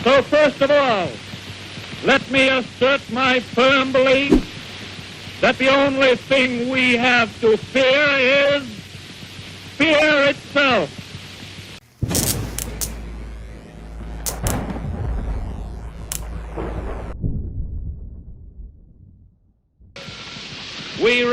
So first of all, let me assert my firm belief that the only thing we have to fear is fear itself. We